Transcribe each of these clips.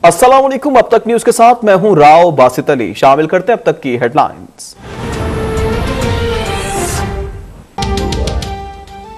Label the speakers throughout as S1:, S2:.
S1: अस्सलाम वालेकुम। अब तक न्यूज के साथ मैं हूं राव बासित अली। शामिल करते हैं अब तक की हेडलाइंस।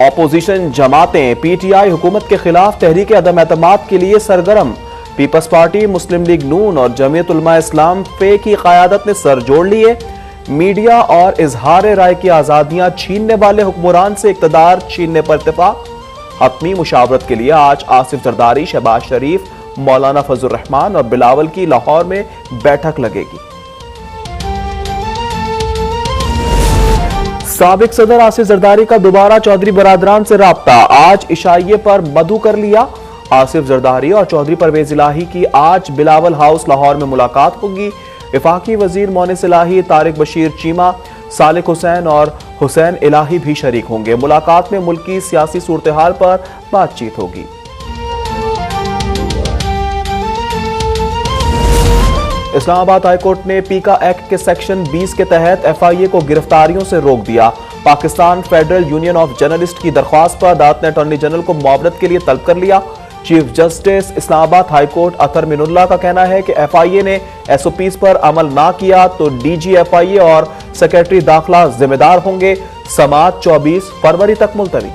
S1: ऑपोजिशन जमातें पीटीआई हुकूमत के खिलाफ तहरीक अदम एतमाद के लिए सरगर्म। पीपल्स पार्टी, मुस्लिम लीग नून और जमीयत उलमा इस्लाम फे की क़यादत ने सर जोड़ लिए। मीडिया और इजहार राय की आजादियां छीनने वाले हुक्मरान से इक़्तिदार छीनने पर इत्तेफाक। हतमी मुशावरत के लिए आज आसिफ जरदारी, शहबाज शरीफ, मौलाना फजल रहमान और बिलावल की लाहौर में बैठक लगेगी। साबिक सदर आसिफ जरदारी का दोबारा चौधरी बरादरान से राब्ता। आज इशाइये पर मधु कर लिया। आसिफ जरदारी और चौधरी परवेज इलाही की आज बिलावल हाउस लाहौर में मुलाकात होगी। वफाकी वजीर मोनिस इलाही, तारिक बशीर चीमा, सालिक हुसैन और हुसैन इलाही भी शरीक होंगे। मुलाकात में मुल्क की सियासी सूरत हाल पर बातचीत होगी। इस्लामाबाद हाईकोर्ट ने पीका एक्ट के सेक्शन 20 के तहत एफआईए को गिरफ्तारियों से रोक दिया। Pakistan federal union of journalist की दरख्वास्त पर अदालत ने अटॉर्नी जनरल को मुआवरत के लिए तलब कर लिया। चीफ जस्टिस इस्लामाबाद हाईकोर्ट अतर मिनुल्लाह का कहना है कि एफआईए ने एसओपीज पर अमल ना किया तो डीजी एफआईए और सेक्रेटरी दाखिला जिम्मेदार होंगे। समाअत 24 फरवरी तक मुलतवी।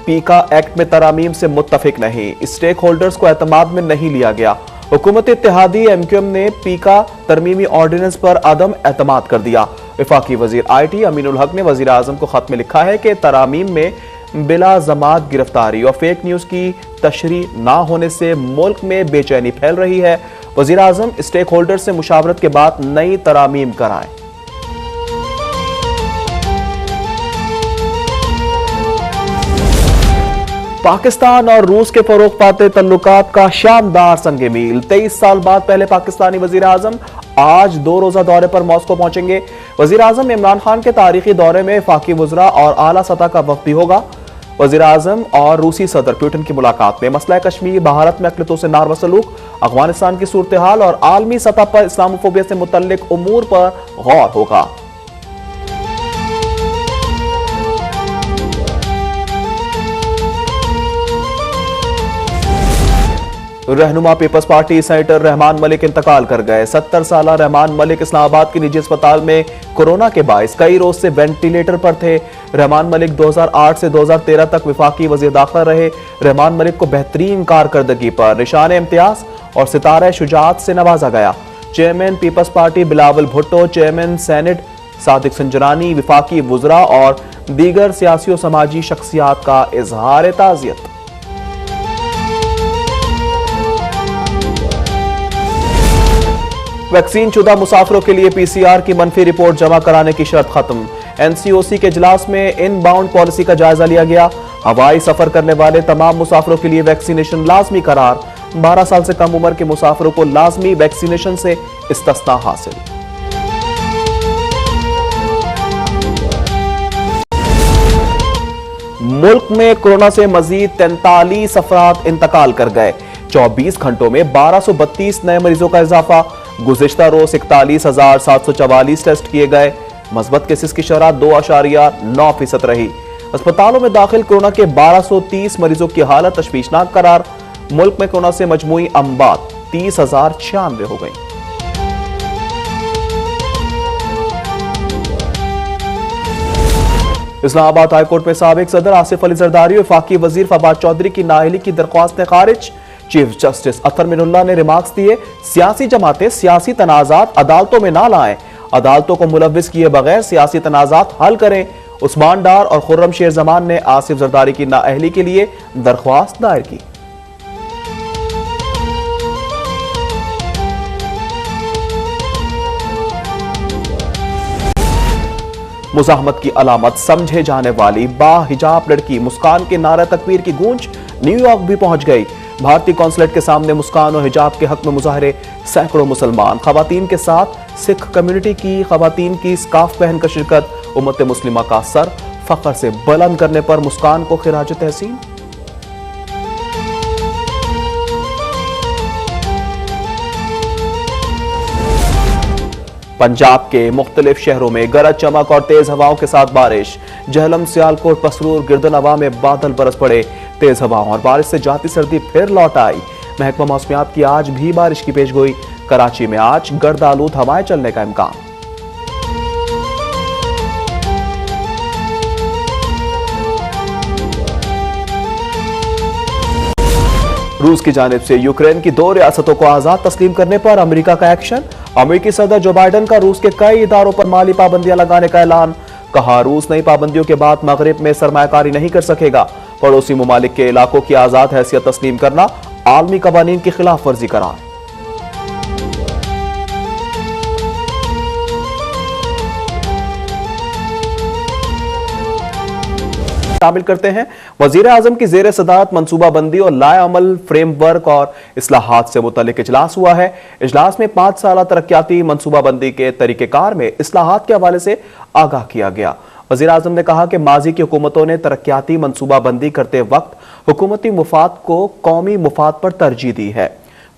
S1: पीका एक्ट में तरामीम से मुत्तफिक नहीं, स्टेक होल्डर्स को एतमाद में नहीं लिया गया। हुकूमत इत्तेहादी एमक्यूएम ने पीका तरमीमी ऑर्डिनेंस पर अदम एतमाद कर दिया। वफाकी वजीर आईटी अमीनुल हक ने वजीर आजम को खत में लिखा है कि तरामीम में बिला जमात गिरफ्तारी और फेक न्यूज की तशरी ना होने से मुल्क में बेचैनी फैल रही है। वजीर आजम स्टेक होल्डर से मुशावरत के बाद नई तरामीम कराएं। पाकिस्तान और रूस के फरोग पाते तल्लुकात का शानदार संगे मील। 23 साल बाद पहले पाकिस्तानी वजीर आजम आज 2 रोजा दौरे पर मॉस्को पहुंचेंगे। वजीर आजम इमरान खान के तारीखी दौरे में वफाकी वज़रा और आला सतह का वफ्द भी होगा। वजीर आजम और रूसी सदर पुतिन की मुलाकात में मसला कश्मीर, भारत में अक़लियतों से नारवा सलूक, अफगानिस्तान की सूरत हाल और आलमी सतह पर इस्लामोफोबिया से मुतल्लिक उमूर पर गौर होगा। रहनुमा peoples party senator Rehman Malik इंतकाल कर गए। 70 साल रहमान मलिक इस्लामाबाद के निजी अस्पताल में कोरोना के बायस कई रोज से वेंटिलेटर पर थे। रहमान मलिक 2008 से 2013 तक वफाकी वजीर दाखिला रहे। रहमान मलिक को बेहतरीन कारकर्दगी पर निशान इम्तियाज और सितारा शुजाअत से नवाजा गया। Chairman peoples party Bilawal Bhutto, chairman senate Sadiq Sanjrani, वफाकी वज़रा और दीगर सियासी और समाजी शख्सियात का इजहार ताज़ियत। वैक्सीन शुदा मुसाफिरों के लिए पीसीआर की मनफी रिपोर्ट जमा कराने की शर्त खत्म। एनसीओसी के इजलास में इनबाउंड पॉलिसी का जायजा लिया गया। हवाई सफर करने वाले तमाम मुसाफिरों के लिए वैक्सीनेशन लाजमी करार। 12 साल से कम उम्र के मुसाफिरों को लाजमी वैक्सीनेशन से इस्तिस्ना हासिल। मुल्क में कोरोना से मजीद 43 अफराद इंतकाल कर गए। 24 घंटों में 1232 नए मरीजों का इजाफा। गुज़िश्ता रोज 41,744 टेस्ट किए गए। मस्बत केसेस की शरह 2.9% रही। अस्पतालों में दाखिल कोरोना के 1230 मरीजों की हालत तशवीशनाक करार। मुल्क में कोरोना से मजमूई अमवात 30,096 हो गई। इस्लामाबाद हाईकोर्ट में साबिक सदर आसिफ अली जरदारी और वफाकी वजीर फवाद चौधरी की नाअहली की दरख्वास्तें खारिज। चीफ जस्टिस अतर मिनुल्लाह ने रिमार्क्स दिए, सियासी जमातें सियासी तनाजात अदालतों में ना लाएं, अदालतों को मुलव्विस किए बगैर सियासी तनाजात हल करें। उस्मान डार और खुर्रम शेर जमान ने आसिफ जरदारी की नाअहली के लिए दरख्वास्त दायर की। मुज़ाहमत की अलामत समझे जाने वाली बाहिजाब लड़की मुस्कान के नारा तकबीर की गूंज न्यूयॉर्क भी पहुंच गई। भारतीय कॉन्सुलेट के सामने मुस्कान और हिजाब के हक में मुजाहरे। सैकड़ों मुसलमान खवातीन के साथ सिख कम्युनिटी की खवातीन की स्कार्फ पहनकर शिरकत। उम्मत मुस्लिमा का सर फख्र से बुलंद करने पर मुस्कान को खिराज तहसीन। पंजाब के मुख्तलिफ शहरों में गरज चमक और तेज हवाओं के साथ बारिश। झेलम, सियालकोट, पसरूर, गिरदनवा में बादल बरस पड़े। तेज हवाओं और बारिश से जाती सर्दी फिर लौट आई। महकमा मौसमियात की आज भी बारिश की पेशगोई। कराची में आज गर्द आलूद हवाएं चलने का इम्कान। रूस की जानिब से यूक्रेन की 2 रियासतों को आजाद तस्लीम करने पर अमेरिका का एक्शन। अमेरिकी सदर जो बाइडन का रूस के कई इदारों पर माली पाबंदियां लगाने का ऐलान। कहा, रूस नई पाबंदियों के बाद मगरिब में सरमायाकारी नहीं कर सकेगा। पड़ोसी मुमालिक के इलाकों की आजाद हैसियत तस्लीम करना आलमी कवानीन की खिलाफ वर्जी करार। शामिल करते हैं वजीर आजम की जेर सदारत मनसूबाबंदी और लाए अमल फ्रेमवर्क और इस्लाहात से मुतल्लिक इजलास हुआ है। इजलास में 5 साला तरक्याती मनसूबाबंदी के तरीकेकार में इस्लाहात के हवाले से आगाह किया गया। वजीर आजम ने कहा कि माजी की हुकूमतों ने तरक्याती मनसूबाबंदी करते वक्त हुकूमती मुफाद को कौमी मुफाद पर तरजीह दी है।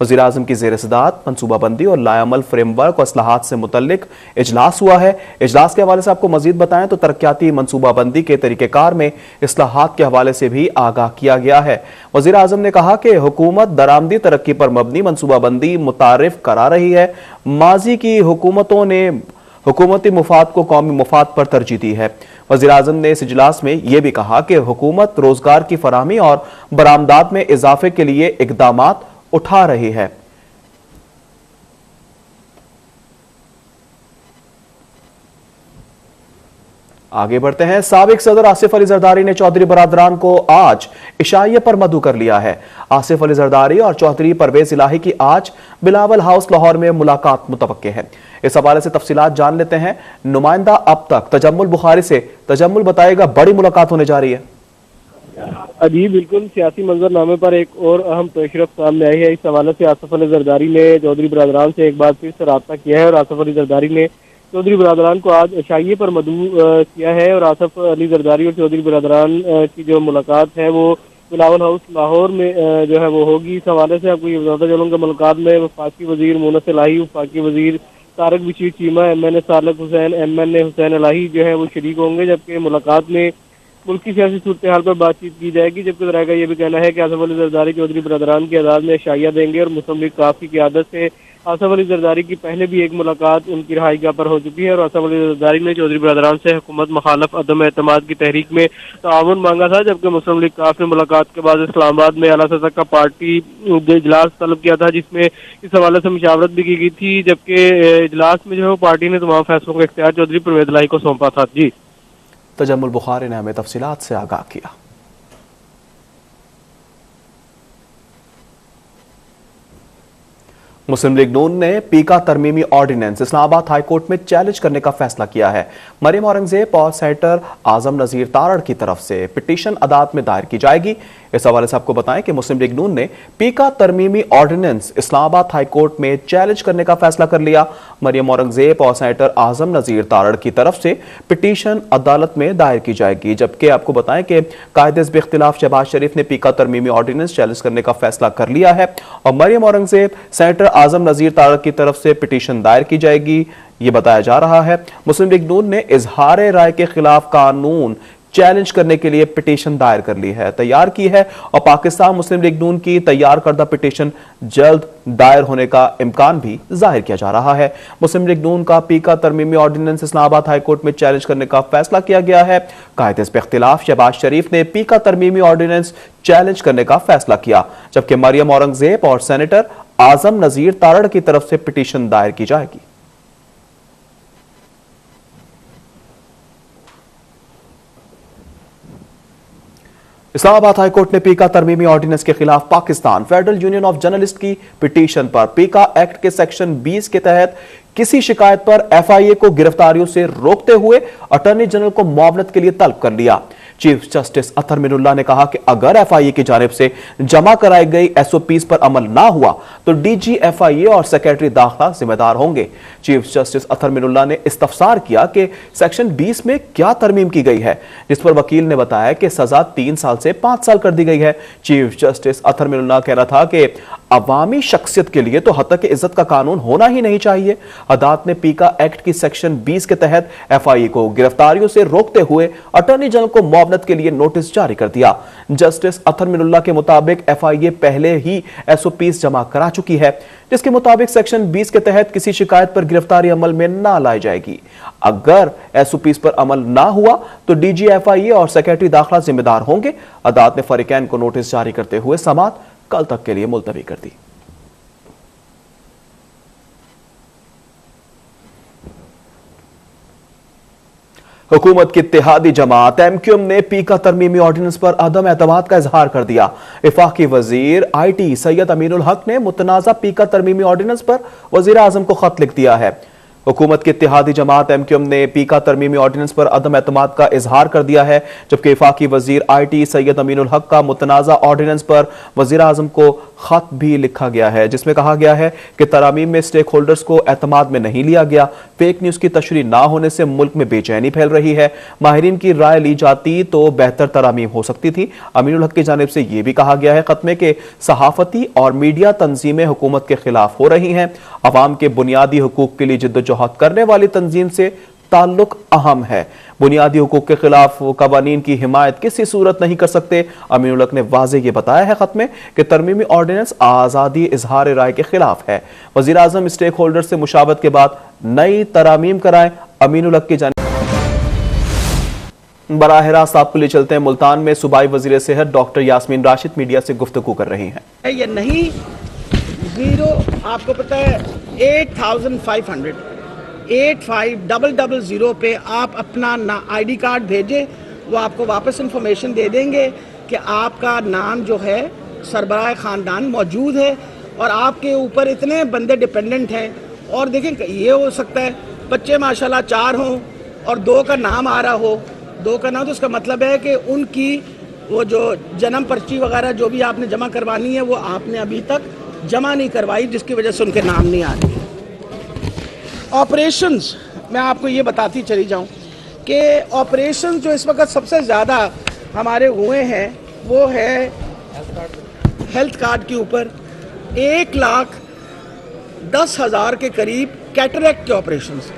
S1: वजीर आजम की जेर सदारत मनसूबाबंदी और लाएअमल फ्रेमवर्क और इस्लाहात से मुतल्लिक इजलास हुआ है। इजलास के हवाले से आपको मजीद बताएं तो तरक्याती मनसूबाबंदी के तरीकेकार में इस्लाहात के हवाले से भी आगाह किया गया है। वजीर आजम ने कहा कि हुकूमत दरामदी तरक्की पर मबनी मनसूबाबंदी मुतारिफ करा रही है। माजी की हुकूमतों ने हुकूमती मुफाद को कौमी मुफाद पर तरजीह दी है। वजीर आजम ने इस इजलास में यह भी कहा कि हुकूमत रोजगार की फराहमी और बरामदात में इजाफे के लिए इकदामात उठा रही है। आगे बढ़ते हैं। साबिक सदर आसिफ अली जरदारी ने चौधरी बरादरान को आज इशाइये पर मदऊ कर लिया है। आसिफ अली जरदारी और चौधरी परवेज इलाही की आज बिलावल हाउस लाहौर में मुलाकात मुतवक्के है। इस हवाले से तफसीलात जान लेते हैं नुमाइंदा अब तक तजम्मुल बुखारी से। तजम्मुल बताएगा, बड़ी मुलाकात होने जा रही है।
S2: जी बिल्कुल, सियासी मंजरनामे पर एक और अहम पेशरफ सामने आई है। इस हवाले से आसिफ अली जरदारी ने चौधरी बरादरान से एक बार फिर से रब्ता किया है और आसिफ अली जरदारी ने चौधरी बरादरान को आज इशाइये पर मदऊ किया है। और आसिफ अली जरदारी और चौधरी बरादरान की जो मुलाकात है वो बिलावल हाउस लाहौर में जो है वो होगी। इस हवाले से आपको ये बताता चलूँगा, मुलाकात में वफाकी वजीर मुनस इलाही, वफाकी वजीर तारक बशीर चीमा, MN सालक हुसैन, MN हुसैन इलाही जो है वो शरीक होंगे। जबकि मुलाकात में मुल्क की सियासी सूरत हाल पर बातचीत की जाएगी। जबकि जरा का यह भी कहना है कि आसिफ अली जरदारी चौधरी बरादरान की आज़ाद में इशाइया देंगे। और मुस्लिम लीग काफ की क़यादत से आसिफ अली जरदारी की पहले भी एक मुलाकात उनकी रहाईगाह पर हो चुकी है। और आसिफ अली जरदारी ने चौधरी बरादरान से हुकूमत मुखालफ अदम एतमाद की तहरीक में ताउन मांगा था। जबकि मुस्लिम लीग काफ ने मुलाकात के बाद इस्लामाबाद में आला सतह का पार्टी इजलास तलब किया था, जिसमें इस हवाले से मुशावरत भी की गई थी। जबकि इजलास में जो है पार्टी ने तमाम फैसलों का इख्तियार चौधरी परवेज इलाही को सौंपा था। जी
S1: तजम्मुल बुखारी ने हमें तफसीलात से आगाह किया। मुस्लिम लीग नून ने पीका तरमीमी ऑर्डिनेंस इस्लामाबाद हाईकोर्ट में चैलेंज करने का फैसला किया है। मरियम औरंगजेब और सेनेटर आजम नजीर तारड़ की तरफ से पिटीशन अदालत में दायर की जाएगी। इस हवाले से आपको बताएं कि मुस्लिम लीग नून ने पीका तरमीमी ऑर्डिनेंस इस्लामाबाद हाईकोर्ट में चैलेंज करने का फैसला कर लिया। मरियम औरंगजेब और सेनेटर आजम नजीर तारड़ की तरफ से पिटीशन अदालत में दायर की जाएगी। जबकि आपको बताएं कि कायदे हिज़्ब इख्तिलाफ शहबाज शरीफ ने पीका तरमीमी ऑर्डिनेंस चैलेंज करने का फैसला कर लिया है और मरियम औरंगजेब, सेनेटर आजम नजीर तारड़ की तरफ से पिटीशन दायर की जाएगी, ये बताया जा रहा है। मुस्लिम लीग नून ने इजहार राय के खिलाफ कानून चैलेंज करने के लिए पिटीशन दायर कर ली है, तैयार की है। और पाकिस्तान मुस्लिम लीग नून की तैयार करदा पिटीशन जल्द दायर होने का इम्कान भी जाहिर किया जा रहा है। मुस्लिम लीग नून का पीका तरमीमी ऑर्डिनेंस इस्लामाबाद हाईकोर्ट में चैलेंज करने का फैसला किया गया है। कायदे हिज़्ब इख्तिलाफ शहबाज शरीफ ने पीका तरमीमी ऑर्डिनेंस चैलेंज करने का फैसला किया। जबकि मरियम औरंगजेब और सेनेटर आजम नजीर तारड़ की तरफ से पिटीशन दायर की जाएगी। इस्लामाबाद हाईकोर्ट ने पीका तरमीमी ऑर्डिनेंस के खिलाफ Pakistan federal union of journalist की पिटीशन पर पीका एक्ट के सेक्शन 20 के तहत किसी शिकायत पर FIA को गिरफ्तारियों से रोकते हुए अटॉर्नी जनरल को मुआवनत के लिए तलब कर लिया। चीफ जस्टिस अतहर मिनुल्लाह ने कहा कि अगर एफआईए की जानिब से जमा कराई गई एसओपीज पर अमल ना हुआ तो डीजी एफआईए और सेक्रेटरी दाखिला जिम्मेदार होंगे। चीफ जस्टिस अतहर मिनुल्लाह ने इस्तफसार किया कि सेक्शन 20 में क्या तरमीम की गई है, जिस पर वकील ने बताया कि सजा 3 साल से 5 साल कर दी गई है। चीफ जस्टिस अतहर मिनुल्लाह कह रहा था कि अवामी शख्सियत के लिए तो हद तक इज्जत का कानून होना ही नहीं चाहिए। अदालत ने पीका एक्ट की सेक्शन 20 के तहत एफआईए को गिरफ्तारियों से रोकते हुए अटॉर्नी जनरल को मुआवनत के लिए नोटिस जारी कर दिया। जस्टिस अतहर मिनुल्लाह के मुताबिक एफआईए पहले ही एसओपीज जमा करा चुकी है, जिसके मुताबिक सेक्शन 20 के तहत किसी शिकायत पर गिरफ्तारी अमल में ना लाई जाएगी। अगर एसओपीज पर अमल ना हुआ तो डीजी एफआईए और सेक्रेटरी दाखिला जिम्मेदार होंगे। अदालत ने फरीकैन को नोटिस जारी करते हुए समाअत कल तक के लिए मुलतवी कर दी। हुकूमत की इत्तेहादी जमात एमक्यूएम ने पीका तरमीमी ऑर्डिनेंस पर अदम एतमाद का इजहार कर दिया। वफाकी वजीर आईटी सैयद अमीनुल हक ने मुतनाज़ा पीका तरमीमी ऑर्डिनेंस पर वजीर आजम को खत लिख दिया है। हुकूमत की इत्तेहादी जमात एमक्यूएम ने पीका तरमीमी ऑर्डिनेंस पर अदम एतमाद का इजहार कर दिया है, जबकि वफाकी वजीर आईटी सैयद अमीनुल हक का मुतनाज़ा ऑर्डिनेंस पर वजीर आजम को खत भी लिखा गया है, जिसमें कहा गया है कि तरामीम में स्टेक होल्डर्स को एतमाद में नहीं लिया गया। फेक न्यूज की तशरीह ना होने से मुल्क में बेचैनी फैल रही है। माहिरीन की राय ली जाती तो बेहतर तरामीम हो सकती थी। अमीनुल हक की जानिब से यह भी कहा गया है खत में कि सहाफती और मीडिया तंजीमें हुकूमत के खिलाफ हो रही हैं। अवाम के बुनियादी हुकूक के लिए जिद्दोजहद करने वाली तंजीम से ताल्लुक अहम है। बुनियादी हुकूक के खिलाफ कवानीन की हिमायत किसी सूरत नहीं कर सकते। अमीनुल हक ने वाज़ेह ये बताया है खत में कि तरमीमी ऑर्डिनेंस आज़ादी इजहार राय के खिलाफ है। वज़ीर आज़म स्टेक होल्डर से मुशावरत के बाद नई तरामीम कराएं। अमीनुल हक की जानिब बराह रास्त आपके लिए चलते हैं। मुल्तान में सूबाई वज़ीर सेहत डॉक्टर यास्मीन राशिद मीडिया से गुफ्तगू कर रही हैं।
S3: ये नहीं जीरो, आपको पता है 8500 8500 पे आप अपना आईडी कार्ड भेजें, वो आपको वापस इंफॉर्मेशन दे देंगे कि आपका नाम जो है सरबराह ख़ानदान मौजूद है और आपके ऊपर इतने बंदे डिपेंडेंट हैं। और देखें, ये हो सकता है बच्चे माशाल्लाह 4 हों और 2 का नाम आ रहा हो, 2 का नाम, तो उसका मतलब है कि उनकी वो जो जन्म पर्ची वगैरह जो भी आपने जमा करवानी है वो आपने अभी तक जमा नहीं करवाई, जिसकी वजह से उनके नाम नहीं आ रहे। ऑपरेशंस मैं आपको ये बताती चली जाऊं कि ऑपरेशंस जो इस वक्त सबसे ज़्यादा हमारे हुए हैं वो है हेल्थ कार्ड के ऊपर 1,10,000 के करीब कैटरेक्ट के ऑपरेशंस,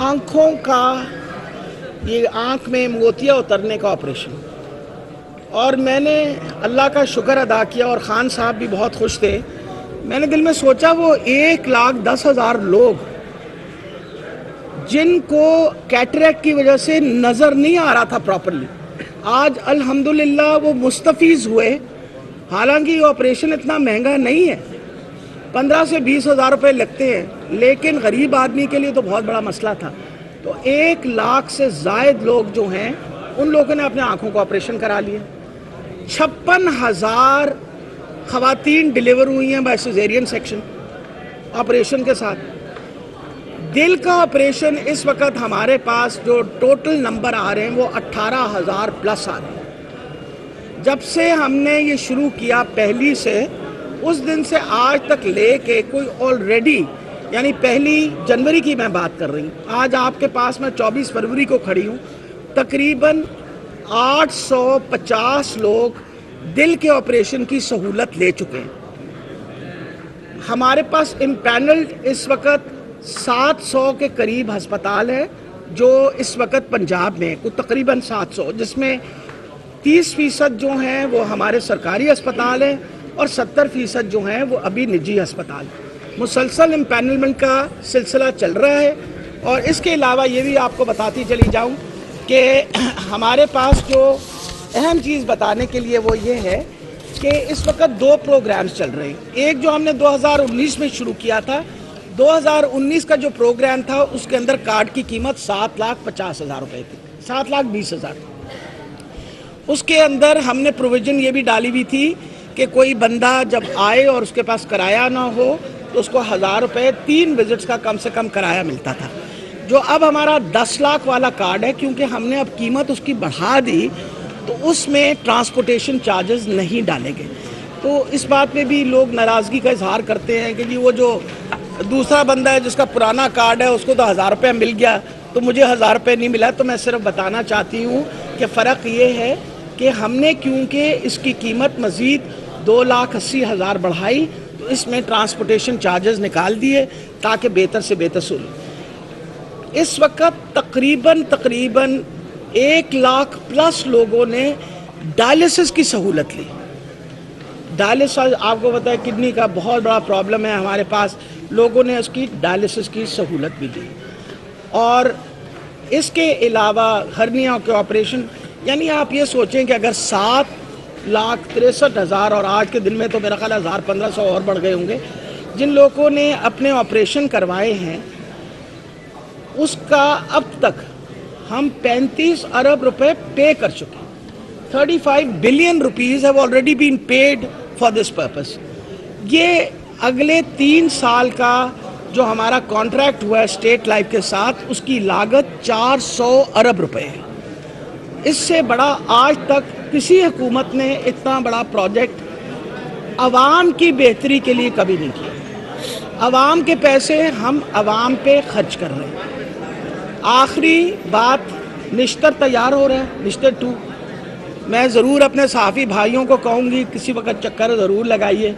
S3: आँखों का, ये आँख में मोतिया उतरने का ऑपरेशन। और मैंने अल्लाह का शुक्र अदा किया और ख़ान साहब भी बहुत खुश थे। मैंने दिल में सोचा वो 1,10,000 लोग जिनको कैटरेक्ट की वजह से नज़र नहीं आ रहा था प्रॉपरली, आज अल्हम्दुलिल्लाह वो मुस्तफ़ीज़ हुए। हालांकि ये ऑपरेशन इतना महंगा नहीं है, 15 से 20 हज़ार रुपये लगते हैं, लेकिन गरीब आदमी के लिए तो बहुत बड़ा मसला था। तो 1 लाख से ज़ायद लोग जो हैं उन लोगों ने अपने आँखों का ऑपरेशन करा लिया। 56,000 ख़वातीन डिलीवर हुई हैं बाय सिज़ेरियन सेक्शन ऑपरेशन के साथ। दिल का ऑपरेशन इस वक्त हमारे पास जो टोटल नंबर आ रहे हैं वो 18,000 प्लस आ रहे हैं। जब से हमने ये शुरू किया पहली से, उस दिन से आज तक लेके कोई ऑलरेडी, यानी 1 जनवरी की मैं बात कर रही हूँ, आज आपके पास मैं 24 फरवरी को खड़ी हूँ, तकरीबन 850 लोग दिल के ऑपरेशन की सहूलत ले चुके हैं। हमारे पास इम्पैनल्ड इस वक्त 700 के करीब अस्पताल है जो इस वक्त पंजाब में, कुछ तकरीबन 700, जिसमें 30% जो हैं वो हमारे सरकारी अस्पताल हैं और 70% जो हैं वो अभी निजी अस्पताल। मुसलसल इम्पैनलमेंट का सिलसिला चल रहा है। और इसके अलावा ये भी आपको बताती चली जाऊँ कि हमारे पास जो अहम चीज़ बताने के लिए वो ये है कि इस वक्त 2 प्रोग्राम्स चल रहे हैं। एक जो हमने 2019 में शुरू किया था, 2019 का जो प्रोग्राम था उसके अंदर कार्ड की कीमत 7,50,000 रुपये थी, 7,20,000। उसके अंदर हमने प्रोविज़न ये भी डाली हुई थी कि कोई बंदा जब आए और उसके पास किराया ना हो तो उसको 1,000 रुपये 3 विजिट्स का कम से कम किराया मिलता था। जो अब हमारा 10 लाख वाला कार्ड है, क्योंकि हमने अब कीमत उसकी बढ़ा दी तो उसमें ट्रांसपोर्टेशन चार्जेस नहीं डालेंगे। तो इस बात पे भी लोग नाराज़गी का इजहार करते हैं कि जी वो जो दूसरा बंदा है जिसका पुराना कार्ड है उसको तो 1000 रुपये मिल गया, तो मुझे 1000 रुपये नहीं मिला। तो मैं सिर्फ बताना चाहती हूँ कि फ़र्क ये है कि हमने क्योंकि इसकी कीमत मज़ीद 2,80,000 बढ़ाई तो इसमें ट्रांसपोर्टेशन चार्जेस निकाल दिए ताकि बेहतर से बेहतर सुन। इस वक्त तकरीबन 1 लाख प्लस लोगों ने डायलिसिस की सहूलत ली। डायलिसिस आपको पता है किडनी का बहुत बड़ा प्रॉब्लम है हमारे पास, लोगों ने उसकी डायलिसिस की सहूलत भी दी। और इसके अलावा हर्निया के ऑपरेशन, यानी आप ये सोचें कि अगर 7,63,000 और आज के दिन में तो मेरा ख्याल 1,000-1,500 और बढ़ गए होंगे जिन लोगों ने अपने ऑपरेशन करवाए हैं, उसका अब तक हम 35 अरब रुपए पे कर चुके हैं। 35 billion rupees have already been paid for this purpose. ये अगले 3 साल का जो हमारा कॉन्ट्रैक्ट हुआ है स्टेट लाइफ के साथ, उसकी लागत 400 अरब रुपए है। इससे बड़ा आज तक किसी हुकूमत ने इतना बड़ा प्रोजेक्ट अवाम की बेहतरी के लिए कभी नहीं किया। अवाम के पैसे हम अवाम पे खर्च कर रहे हैं। आखिरी बात, निश्तर तैयार हो रहा है, निश्तर 2। मैं ज़रूर अपने सहाफ़ी भाइयों को कहूँगी किसी वक्त चक्कर ज़रूर लगाइए।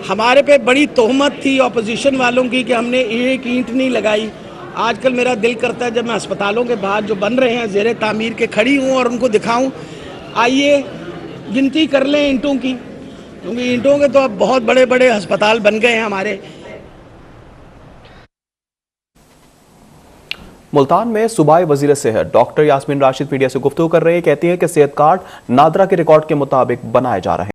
S3: हमारे पे बड़ी तोहमत थी ऑपोजिशन वालों की कि हमने एक ईंट नहीं लगाई। आजकल मेरा दिल करता है जब मैं अस्पतालों के बाहर जो बन रहे हैं ज़ेरे तामीर के खड़ी हूँ और उनको दिखाऊँ, आइए गिनती कर लें ईंटों की, क्योंकि ईंटों के तो अब बहुत बड़े बड़े अस्पताल बन गए हैं हमारे।
S1: मुल्तान में सूबाई वजीर सेहत डॉक्टर यास्मीन राशिद मीडिया से गुफ्तगू कर रहे हैं। कहती हैं कि सेहत कार्ड नादरा के रिकॉर्ड के मुताबिक बनाए जा रहे हैं।